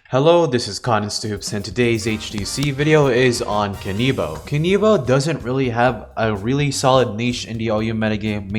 Hello, this is Con Stoops, and today's HTUC video is on Kanibo. Kanibo doesn't really have a really solid niche in the OU metagame,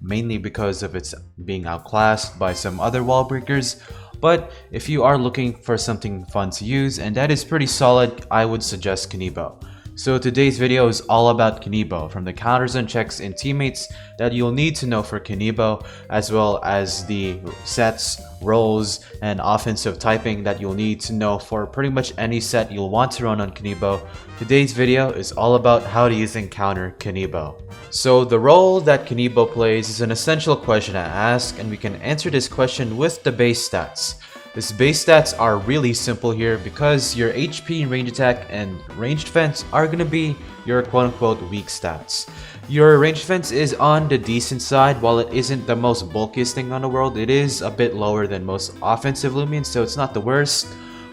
mainly because of its being outclassed by some other wall breakers. But if you are looking for something fun to use, and that is pretty solid, I would suggest Kanibo. So today's video is all about Kanibo, from the counters and checks and teammates that you'll need to know for Kanibo, as well as the sets, roles, and offensive typing that you'll need to know for pretty much any set you'll want to run on Kanibo. Today's video is all about how to use and counter Kanibo. So the role that Kanibo plays is an essential question to ask, and we can answer this question with the base stats. These base stats are really simple here because your HP, range attack, and range defense are going to be your quote-unquote weak stats. Your range defense is on the decent side. While it isn't the most bulkiest thing on the world, it is a bit lower than most offensive Lumians, so it's not the worst.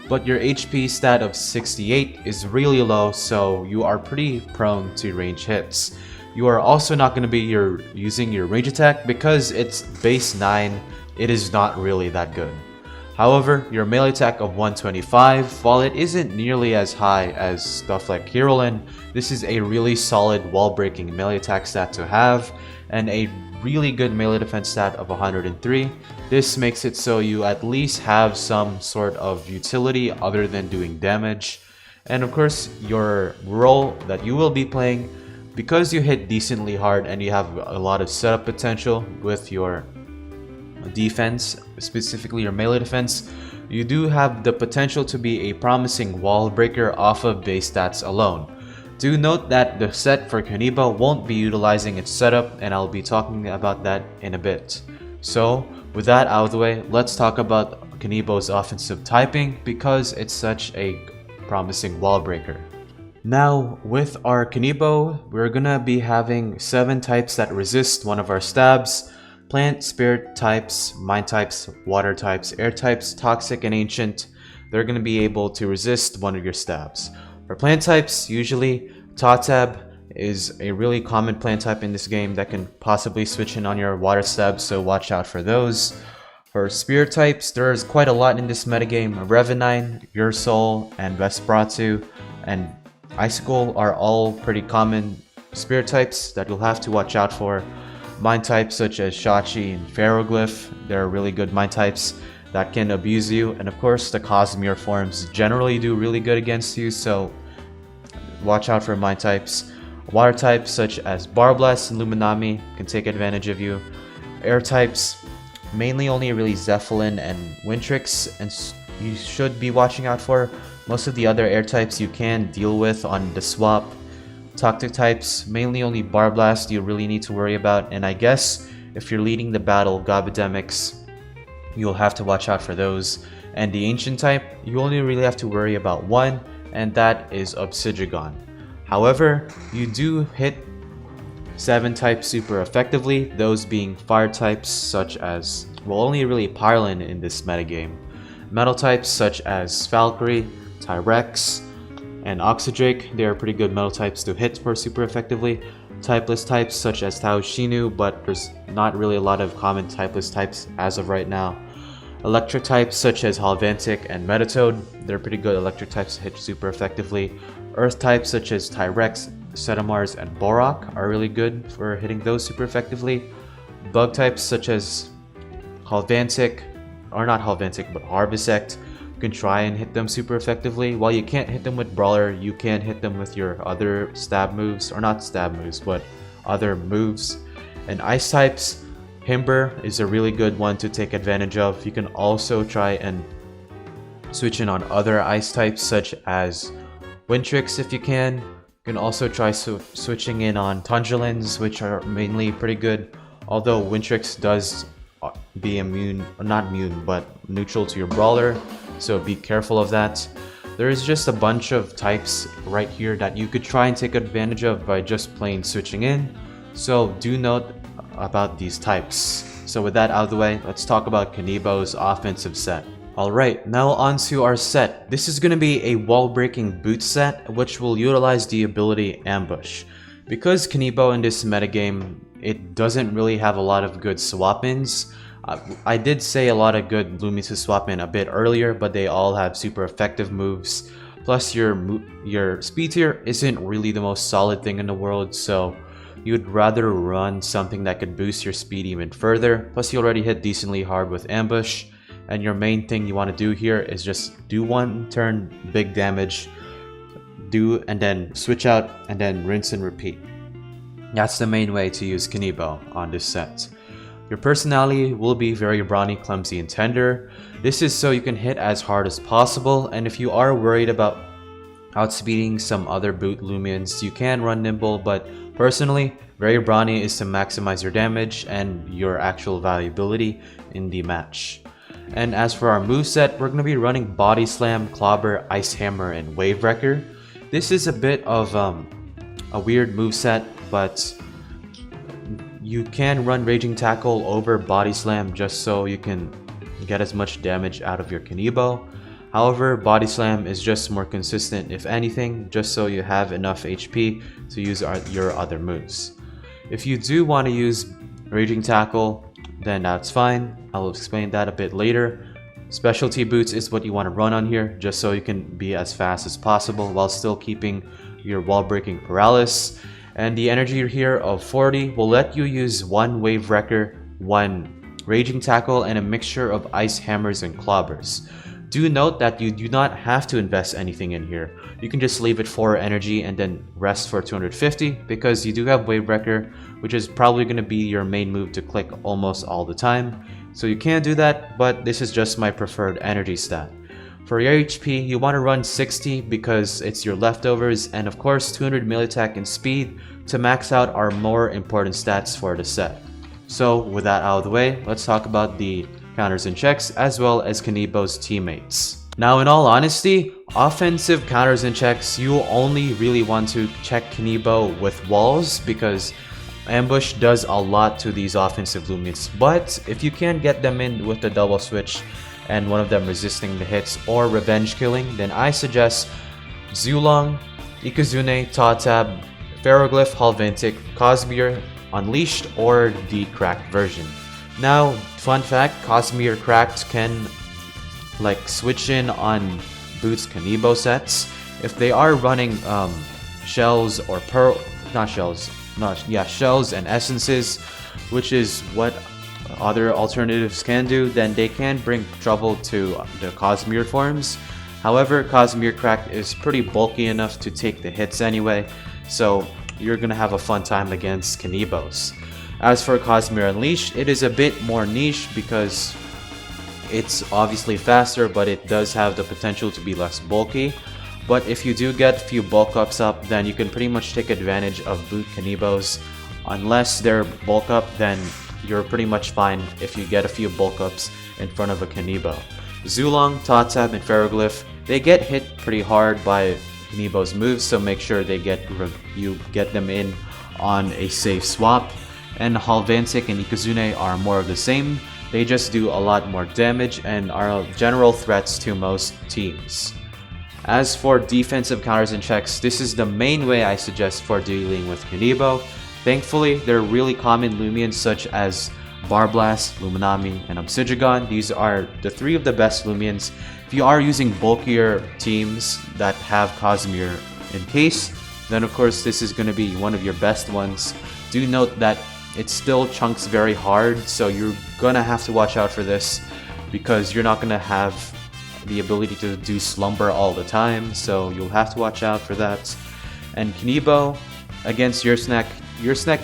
But your HP stat of 68 is really low, so you are pretty prone to range hits. You are also not going to be using your range attack because it's base 9. It is not really that good. However, your melee attack of 125, while it isn't nearly as high as stuff like Hirolin, this is a really solid wall-breaking melee attack stat to have, and a really good melee defense stat of 103. This makes it so you at least have some sort of utility other than doing damage. And of course, your role that you will be playing, because you hit decently hard and you have a lot of setup potential with your defense, specifically your melee defense, you do have the potential to be a promising wall breaker off of base stats alone. Do note that the set for Kanibo won't be utilizing its setup, and I'll be talking about that in a bit. So with that out of the way, let's talk about Kanibo's offensive typing because it's such a promising wall breaker. Now, with our Kanibo, we're gonna be having 7 types that resist one of our stabs: plant, spirit types, mind types, water types, air types, toxic, and ancient. They're going to be able to resist one of your stabs. For plant types, usually Tatab is a really common plant type in this game that can possibly switch in on your water stabs, so watch out for those. For spirit types, there's quite a lot in this metagame. Revenine, Your Soul, and Vesperatu, and Icicle are all pretty common spirit types that you'll have to watch out for. Mind types such as Shachi and Ferroglyph, they're really good mind types that can abuse you, and of course the Cosmere forms generally do really good against you, so watch out for mind types. Water types such as Barblast and Luminami can take advantage of you. Air types, mainly only really Zeppelin and Wintrix, and you should be watching out for. Most of the other air types you can deal with on the swap. Toxic types, mainly only Barblast you really need to worry about, and I guess if you're leading the battle, Gobidemics, you'll have to watch out for those. And the ancient type, you only really have to worry about one, and that is Obsidian. However, you do hit 7 types super effectively, those being fire types such as, well, only really Pyrelin in this metagame. Metal types such as Valkyrie, Tyrex, and Oxydrake, they are pretty good metal types to hit for super effectively. Typeless types such as Tao Shinu, but there's not really a lot of common typeless types as of right now. Electric types such as Halvantic and Metatoad, they're pretty good electric types to hit super effectively. Earth types such as Tyrex, Setamars, and Borak are really good for hitting those super effectively. Bug types such as Halvantic, or not Halvantic, but Harvesect, can try and hit them super effectively. While you can't hit them with Brawler, you can hit them with your other stab moves, or not stab moves, but other moves. And ice types, Himber is a really good one to take advantage of. You can also try and switch in on other ice types such as Wintrix if you can. You can also try switching in on Tundralins, which are mainly pretty good, although Wintrix does be immune, not immune, but neutral to your Brawler, so be careful of that. There is just a bunch of types right here that you could try and take advantage of by just plain switching in, so do note about these types. So with that out of the way, let's talk about Kanibo's offensive set. Alright, now on to our set. This is going to be a wall-breaking boot set, which will utilize the ability Ambush. Because Kanibo in this metagame, it doesn't really have a lot of good swap-ins, I did say a lot of good Lumians to swap in a bit earlier, but they all have super effective moves. Plus your speed tier isn't really the most solid thing in the world, so you'd rather run something that could boost your speed even further. Plus you already hit decently hard with ambush, and your main thing you want to do here is just do one turn big damage, and then switch out and then rinse and repeat. That's the main way to use Kanibo on this set. Your personality will be very brawny, clumsy, and tender. This is so you can hit as hard as possible, and if you are worried about outspeeding some other boot Lumians, you can run nimble, but personally, very brawny is to maximize your damage and your actual valuability in the match. And as for our moveset, we're going to be running Body Slam, Clobber, Ice Hammer, and Wave Wrecker. This is a bit of a weird moveset, but you can run Raging Tackle over Body Slam just so you can get as much damage out of your Kanibo. However, Body Slam is just more consistent if anything, just so you have enough HP to use your other moves. If you do want to use Raging Tackle, then that's fine. I'll explain that a bit later. Specialty Boots is what you want to run on here, just so you can be as fast as possible while still keeping your wall breaking paralysis. And the energy here of 40 will let you use one Wave Wrecker, one Raging Tackle, and a mixture of Ice Hammers and Clobbers. Do note that you do not have to invest anything in here. You can just leave it for energy and then rest for 250, because you do have Wave Wrecker, which is probably going to be your main move to click almost all the time. So you can do that, but this is just my preferred energy stat. For your HP, you want to run 60 because it's your leftovers, and of course 200 melee attack and speed to max out are more important stats for the set. So with that out of the way, let's talk about the counters and checks as well as Kanibo's teammates. Now in all honesty, offensive counters and checks, you only really want to check Kanibo with walls because ambush does a lot to these offensive Lumians, but if you can get them in with the double switch and one of them resisting the hits or revenge killing, then I suggest Zulong, Ikazune, Totab, Ferroglyph, Halventic, Cosmere, Unleashed, or the cracked version. Now, fun fact, Cosmere Cracked can switch in on Boots Kanibo sets. If they are running shells or shells and essences, which is what other alternatives can do, then they can bring trouble to the Cosmere forms. However, Cosmere Cracked is pretty bulky enough to take the hits anyway, so you're gonna have a fun time against Kanibos. As for Cosmere Unleashed, it is a bit more niche because it's obviously faster, but it does have the potential to be less bulky. But if you do get a few bulk ups up, then you can pretty much take advantage of boot Kanibos. Unless they're bulk up, then you're pretty much fine if you get a few bulk ups in front of a Kanibo. Zulong, Totab, and Ferroglyph, they get hit pretty hard by Kanibo's moves, so make sure you get them in on a safe swap. And Halventic and Ikazune are more of the same. They just do a lot more damage and are general threats to most teams. As for defensive counters and checks, this is the main way I suggest for dealing with Kanibo. Thankfully, there are really common Lumians such as Barblast, Luminami, and Obsidian. These are the three of the best Lumians. If you are using bulkier teams that have Cosmere in case, then of course this is going to be one of your best ones. Do note that it still chunks very hard, so you're going to have to watch out for this because you're not going to have the ability to do slumber all the time, so you'll have to watch out for that. And Kanibo against your snack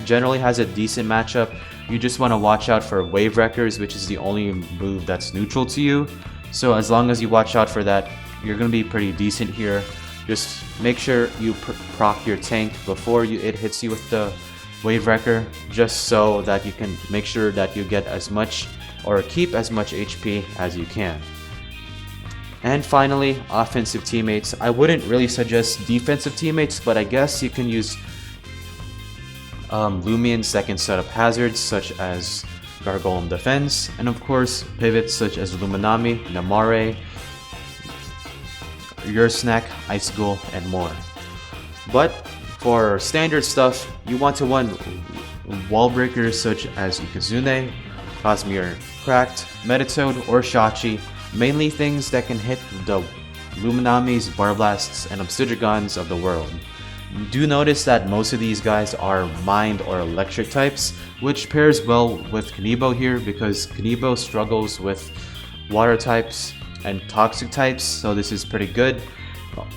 generally has a decent matchup. You just want to watch out for Wave Wreckers, which is the only move that's neutral to you. So as long as you watch out for that, you're going to be pretty decent here. Just make sure you proc your tank before it hits you with the Wave Wrecker, just so that you can make sure that you get as much or keep as much HP as you can. And finally, offensive teammates. I wouldn't really suggest defensive teammates, but I guess you can use Lumians that can set up hazards such as Gargoyle Defense, and of course pivots such as Luminami, Namare, Snack, Ice Ghoul, and more. But for standard stuff, you want to run wall breakers such as Ikazune, Cosmere Cracked, Metatoad, or Shachi, mainly things that can hit the Luminamis, Barblasts, and Obsidians of the world. Do notice that most of these guys are Mind or Electric types, which pairs well with Kanibo here because Kanibo struggles with Water types and Toxic types, so this is pretty good.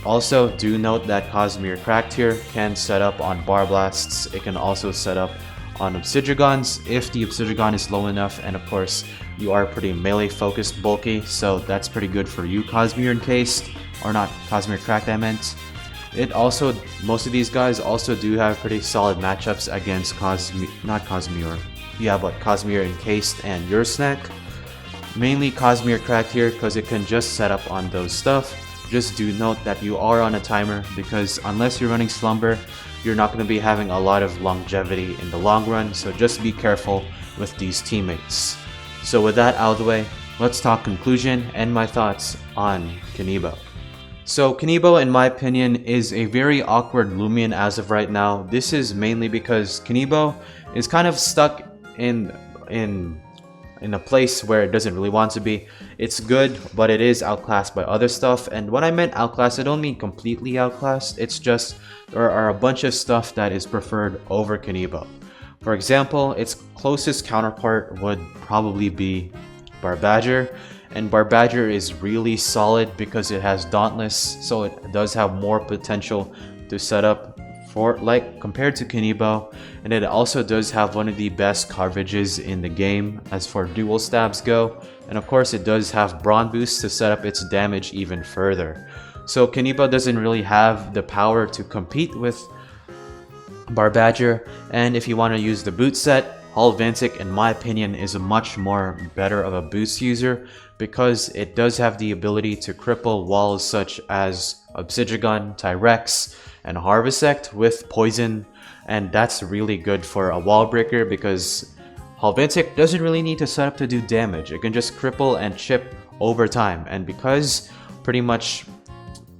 Also, do note that Cosmere Cracked here can set up on Barblasts. It can also set up on Obsidians if the Obsidian is low enough, and of course, you are pretty melee focused bulky, so that's pretty good for you, Cosmere Encased, or not Cosmere Cracked I meant. Most of these guys also do have pretty solid matchups against Cosmere Encased and Ursnack. Mainly Cosmere Cracked here because it can just set up on those stuff. Just do note that you are on a timer because unless you're running Slumber, you're not going to be having a lot of longevity in the long run, so just be careful with these teammates. So with that out of the way, let's talk conclusion and my thoughts on Kanibo. So Kanibo, in my opinion, is a very awkward Lumion as of right now. This is mainly because Kanibo is kind of stuck in a place where it doesn't really want to be. It's good, but it is outclassed by other stuff. And when I meant outclassed, I don't mean completely outclassed. It's just there are a bunch of stuff that is preferred over Kanibo. For example, its closest counterpart would probably be Barbadger. And Barbadger is really solid because it has Dauntless, so it does have more potential to set up for compared to Kanibo, and it also does have one of the best coverages in the game as far dual stabs go, and of course it does have Brawn Boost to set up its damage even further. So Kanibo doesn't really have the power to compete with Barbadger, and if you want to use the boot set, Halvantic, in my opinion, is a much more better of a boost user because it does have the ability to cripple walls such as Obsidian, Tyrex, and Harvesect with poison, and that's really good for a wall breaker because Halvantic doesn't really need to set up to do damage. It can just cripple and chip over time, and because pretty much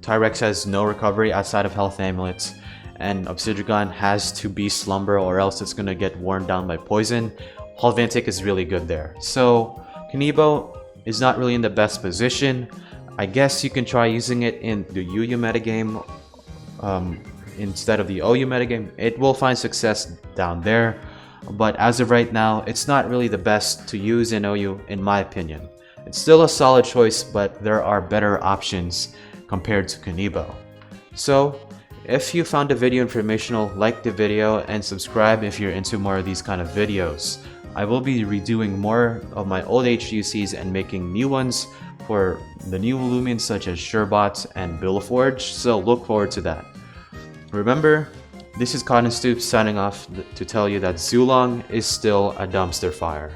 Tyrex has no recovery outside of health amulets, and Obsidian has to be Slumber or else it's gonna get worn down by poison, Halvantic is really good there. So Kanibo is not really in the best position. I guess you can try using it in the UU metagame instead of the OU metagame. It will find success down there, but as of right now, it's not really the best to use in OU in my opinion. It's still a solid choice, but there are better options compared to Kanibo. So if you found the video informational, like the video and subscribe if you're into more of these kind of videos. I will be redoing more of my old HTUCs and making new ones for the new Lumions such as Sherbot and Billforge, so look forward to that. Remember, this is Cotton Stoops signing off to tell you that Zulong is still a dumpster fire.